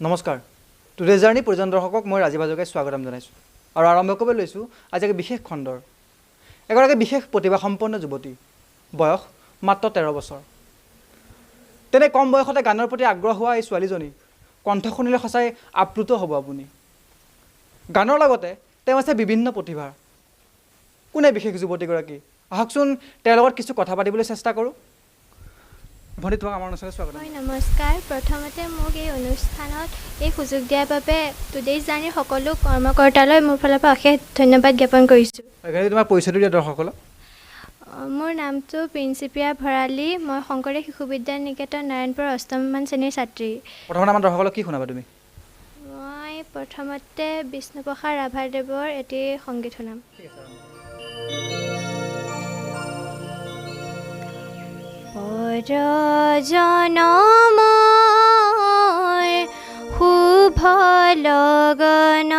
নমস্কাৰ today journey পৰিজন দৰ্শকক মই ৰাজীৱ হাজৰিকাই স্বাগতম জনাইছোঁ আৰু আৰম্ভ কৰিব লৈছোঁ আজি এক বিশেষ খণ্ডৰ এগৰাকী বিশেষ প্ৰতিভাসম্পন্ন যুৱতী বয়স মাত্ৰ 13 বছৰ তেনে কম বয়সতে গানৰ প্ৰতি আগ্ৰহ হোৱা এই ছোৱালীজনী কণ্ঠ শুনিলে সঁচাই আপ্লুত হ'ব আপুনি গানৰ লগতে তেওঁ আছে বিভিন্ন প্ৰতিভা কোনে বিশেষ যুৱতীগৰাকী আহকচোন তেওঁৰ লগত কিছু কথা পাতিবলৈ চেষ্টা কৰোঁ ভণ্টি তোমাক আমাৰ অনুষ্ঠানত স্বাগতম নমস্কাৰ প্ৰথমতে মোক এই অনুষ্ঠানত এই সুযোগ দিয়াৰ বাবে টুডে জাৰ্নিৰ সকলো কৰ্মকৰ্তালৈ মোৰ ফালৰ পৰা অশেষ ধন্যবাদ জ্ঞাপন কৰিছোঁ এইখিনি তোমাৰ পৰিচয়টো দিয়া দৰ্শকসকলক মোৰ নামটো প্ৰিন্সিপিয়া ভৰালী মই শংকৰদেৱ শিশু বিদ্যা নিকেতন নাৰায়ণপুৰৰ অষ্টমমান শ্ৰেণীৰ ছাত্ৰী প্ৰথমতে আমাৰ দৰ্শকসকলক কি শুনাবা তুমি মই প্ৰথমতে বিষ্ণুপ্ৰসাদ ৰাভাদেৱৰ এটি সংগীত শুনাম পৰজনমৰ শুভ লগনত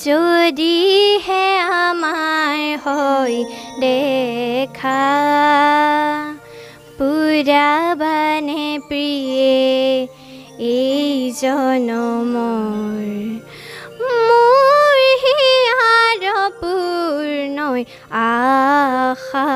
যদিহে আমাৰ হৈ দেখা পুৰাবানে প্ৰিয়ে এই জনমৰ মোৰ হিয়াৰ পূৰ্ণই আশা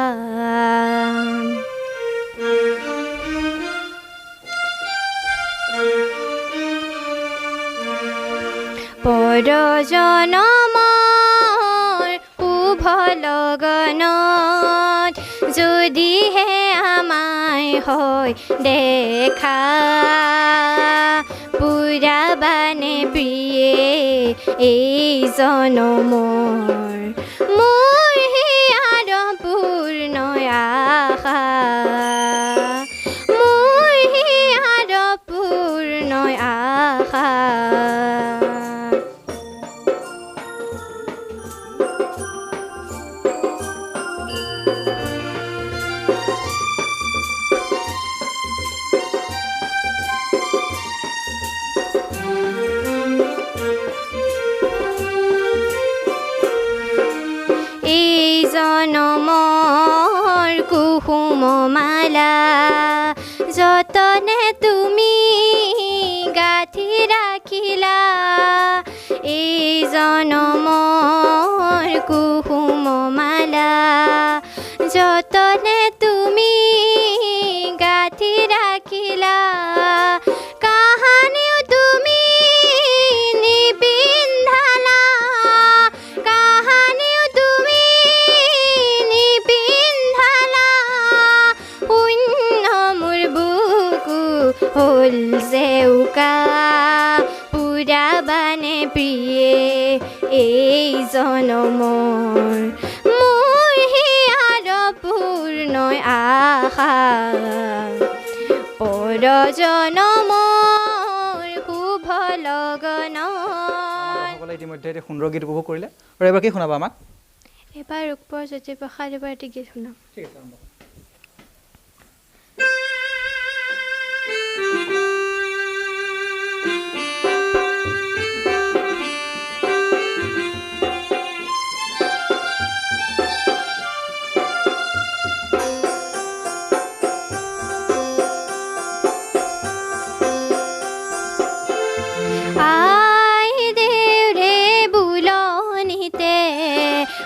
পৰজনমৰ শুভ লগনত যদিহে আমাৰ হয় দেখা পুৰাবানে প্ৰিয়ে এই জনমৰ মোৰ হিয়াৰ পূৰ্ণ আশা মোৰ হিয়াৰ পূৰ্ণ আশা জনমৰ কুসুম মালা যতনে তুমি গাঁঠি ৰাখিলা এই জনমৰ কুসুম মালা যতনে তুমি গাঁঠি ৰাখিলা কাহানিও তুমি নিপিন্ধালা কাহানিও তুমি হ'ল জেউকা পুৰাবানে প্ৰিয়ে এই জনমৰ মোৰ হিয়াৰ পূৰ্ণ আশা পৰজনমৰ শুভ লগনত ইতিমধ্যে এটি সুন্দৰ গীত উপভোগ কৰিলে আৰু এবাৰ কি শুনাবা আমাক এবাৰ ৰূপৰ জ্যোতিপ্ৰসাদৰ এটি গীত শুনাম ঠিক আছে আৰম্ভ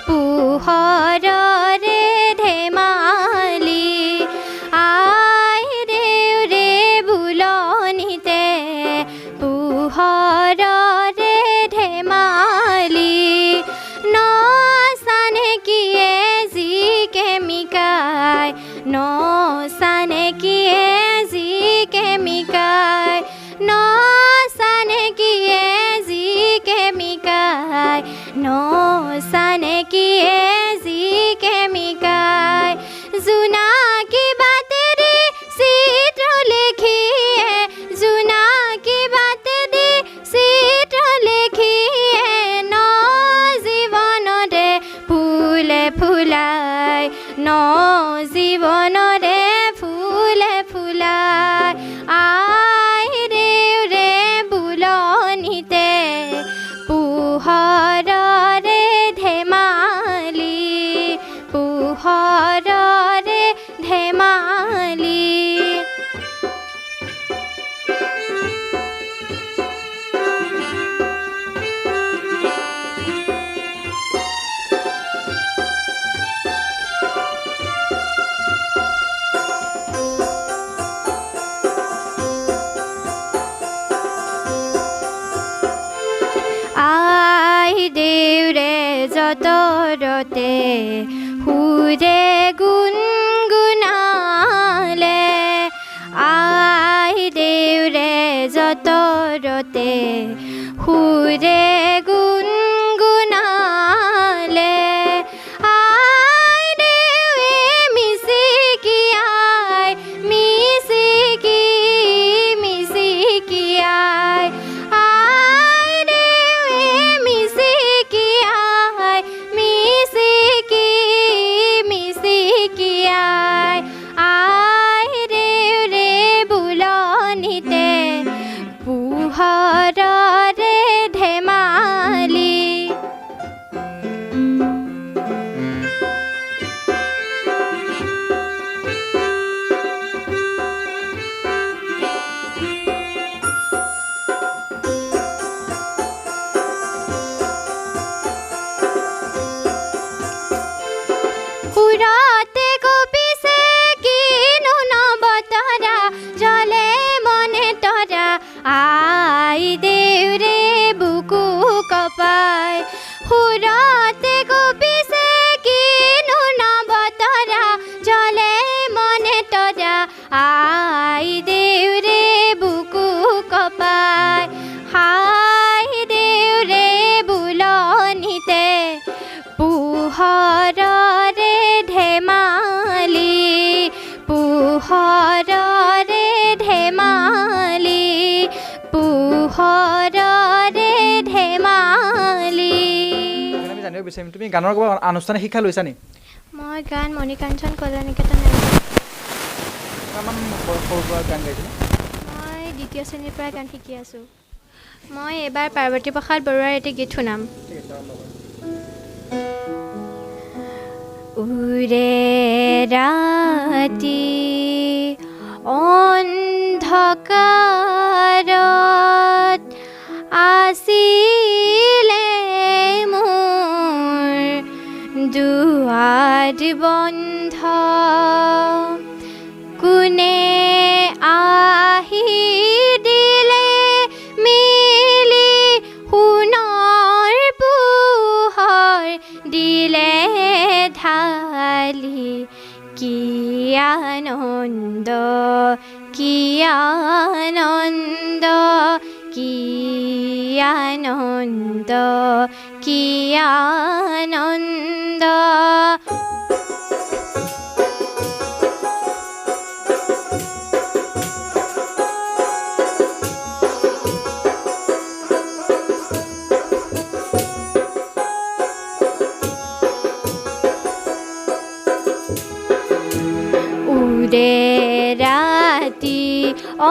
পোহৰৰে ধেমালি যতৰতে সুৰে গুণগুণালে আই দেউৰে যতৰতে সুৰে গুণগুণালে আই দেউৱে মিচিকিয়াই মিচিকি মিচিকিয়াই আই দেউৱে মিচিকিয়াই মিচিকি মিচিকিয়াই আই দেউৰে বুলনিতে পোহৰৰে ধেমালি সুৰতে কপিছে কিনো নবতৰা জলে মনে তৰা আই দেউৰে বুকু কপাই সুৰতে কপিছে কিনো নবতৰা জলে মনে তৰা আই দেউৰে বুকু কপাই হাই দেউৰে বুলনিতে পোহৰৰে ধেমালি পোহৰৰে ধেমালি পোহৰৰে ধেমালি আমি জানিব বিচাৰিম তুমি গানৰ কিবা আনুষ্ঠানিক শিক্ষা লৈছা নি মই গান মণিকাঞ্চন কলা নিকেতন কিমান সৰুৰ পৰা গান গাইছিলা মই দ্বিতীয় শ্ৰেণীৰ পৰা গান শিকি আছোঁ মই এইবাৰ পাৰ্বতী প্ৰসাদ বৰুৱাৰ এটি গীত শুনাম ঠিক আছে আৰম্ভ কৰা উৰে ৰাতি অন্ধকাৰত আছিলে মোৰ দুৱাৰ বন্ধ কোনে আহি দিলে মিলি সোণৰ পোহৰ দিলে ঢালি কি আনন্দ কি আনন্দ কি আনন্দ কি আনন্দ উৰে ৰাতি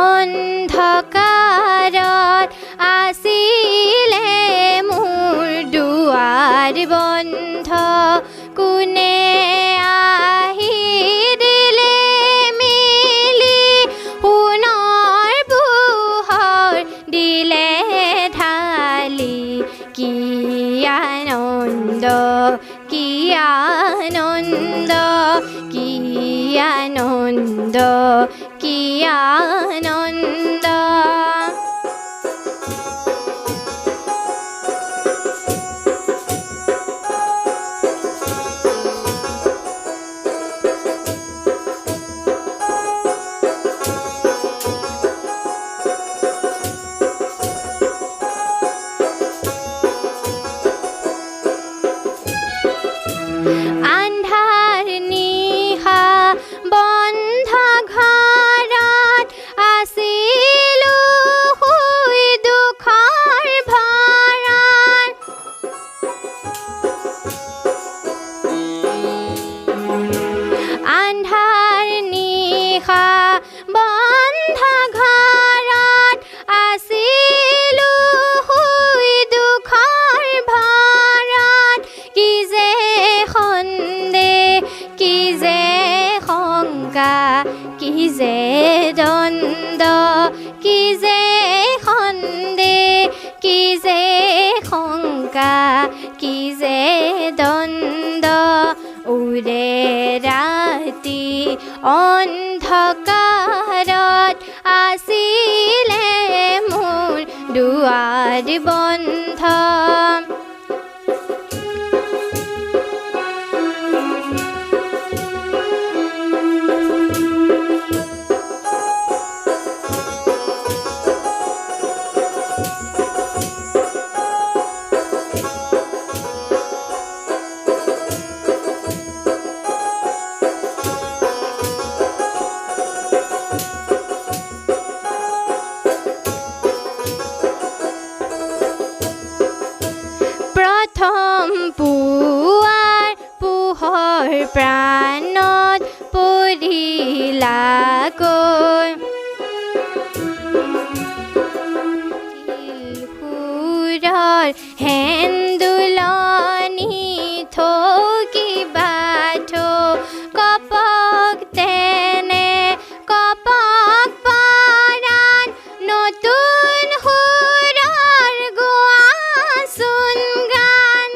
অন্ধকাৰত আছিলে মোৰ দুৱাৰ বন্ধ কোনে আহি দিলে মিলি সোণৰ পোহৰ দিলে ঢালি কি আনন্দ কি আনন্দ কি আনন্দ কি আনন্দ আন্ধাৰ নিশা বন্ধ ঘৰত আছিলো শুই দুখৰ ভৰত আন্ধাৰ নিশা বন্ধ ঘৰত আছিলো শুই দুখৰ ভৰত কি যে সন্দেহ কি যে শংকা কি যে দ্বন্দ্ব কি যে সন্দেহ কি যে শংকা কি যে দ্বন্দ্ব উৰে ৰাতি অন্ধকাৰত আছিলে মোৰ দুৱাৰ বন্ধ মোৰ প্ৰাণত পৰিলাকৈ সুৰৰ হেন্দুলনি থকিবা কপক তেনে কপক পৰাণ নতুন সুৰৰ গোৱাচোন গান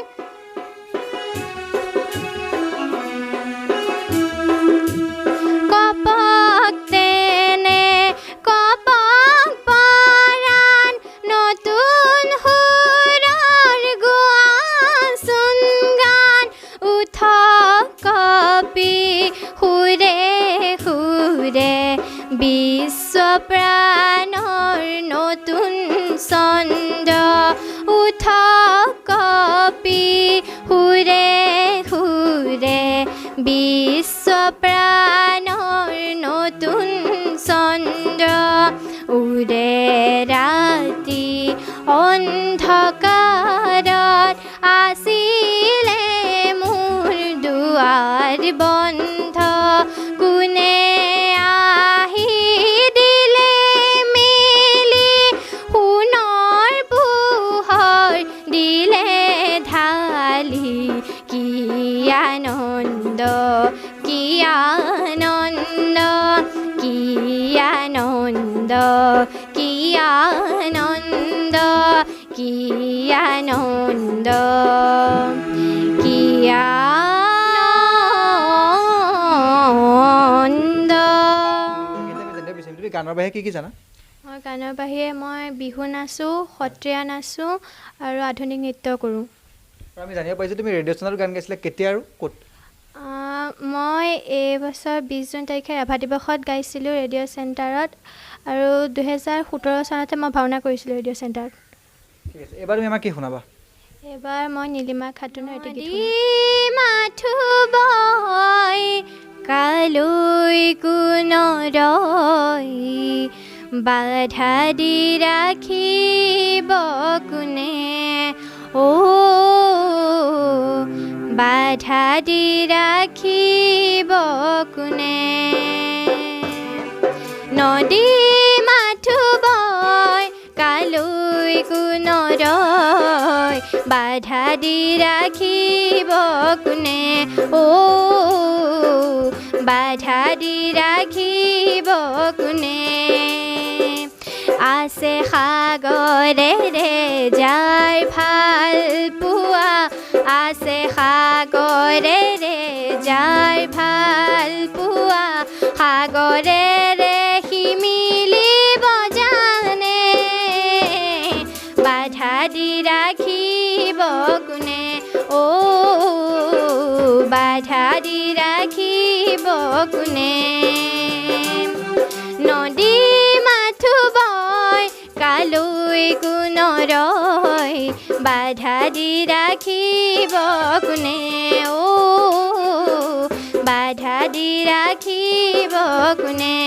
কপক তেনে কপক পৰাণ নতুন সুৰৰ গোৱাচোন গান উঠ কপি সুৰে সুৰে বিশ্ব প্ৰাণৰ নতুন ছন্দ উঠ কপি সুৰে সুৰে বিশ্ব প্ৰাণৰ নতুন ছন্দ উৰে ৰাতি অন্ধকাৰত আছিলে মোৰ দুৱাৰ বন্ধ কোনে আহি দিলে মেলি সোণৰ পোহৰ দিলে ঢালি কি আনন্দ কি আনন্দ কি আনন্দ কি আনন্দ কি আনন্দ কি আনন্দ তুমি গানৰ বাহিৰে কি কি জানা মই গানৰ বাহিৰে মই বিহু নাচোঁ সত্ৰীয়া নাচোঁ আৰু আধুনিক নৃত্য কৰোঁ আৰু আমি জানিব পাৰিছোঁ তুমি ৰেডিঅ' চেনেলত গান গাইছিলা কেতিয়া আৰু ক'ত মই এইবছৰ 20 জুন তাৰিখে ৰাভা দিৱসত গাইছিলোঁ ৰেডিঅ' চেণ্টাৰত আৰু 2017 চনতে মই ভাওনা কৰিছিলোঁ ৰেডিঅ' চেণ্টাৰত ঠিক আছে এবাৰ তুমি আমাক কি শুনাবা এবাৰ মই নীলিমা খাতুনৰ এটি গীত মাথো বয় কালৈ কোনৰয় বাধা দি ৰাখিব কোনে বাধা দি ৰাখিব কোনে নদী মাথো বয় কালৈ কোনৰয় বাধা দি ৰাখিব কোনে বাধা দি ৰাখিব কোনে আছে সাগৰেৰে যাৰ ভাল পোৱা আছে সাগৰেৰে যাৰ ভাল পোৱা সাগৰেৰে শিমিলিব জানে বাধা দি ৰাখিব কোনে বাধা দি ৰাখিব কোনে নদী মাথো বয় কালৈ কোনৰয় বাধা দি ৰাখিব কোনে বাধা দি ৰাখিব কোনে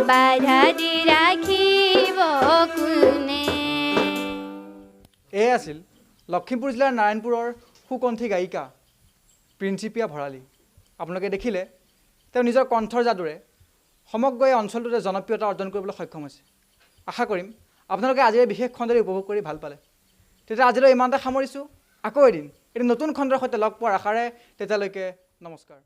বাধা দি ৰাখিব কোনে এয়ে আছিল লখিমপুৰ জিলাৰ নাৰায়ণপুৰৰ সুকণ্ঠী গায়িকা প্ৰিন্সিপিয়া ভৰালী। আপোনালোকে দেখিলে তেওঁ নিজৰ কণ্ঠৰ যাদুৰে সমগ্ৰ এই অঞ্চলটোতে জনপ্ৰিয়তা অৰ্জন কৰিবলৈ সক্ষম হৈছে। আশা কৰিম আপোনালোকে আজিৰ এই বিশেষ খণ্ডটো উপভোগ কৰি ভাল পালে। তেতিয়া আজিলৈ ইমানতে সামৰিছোঁ। আকৌ এদিন নতুন খণ্ডৰ সৈতে লগ পোৱাৰ আশাৰে তেতিয়ালৈকে নমস্কাৰ।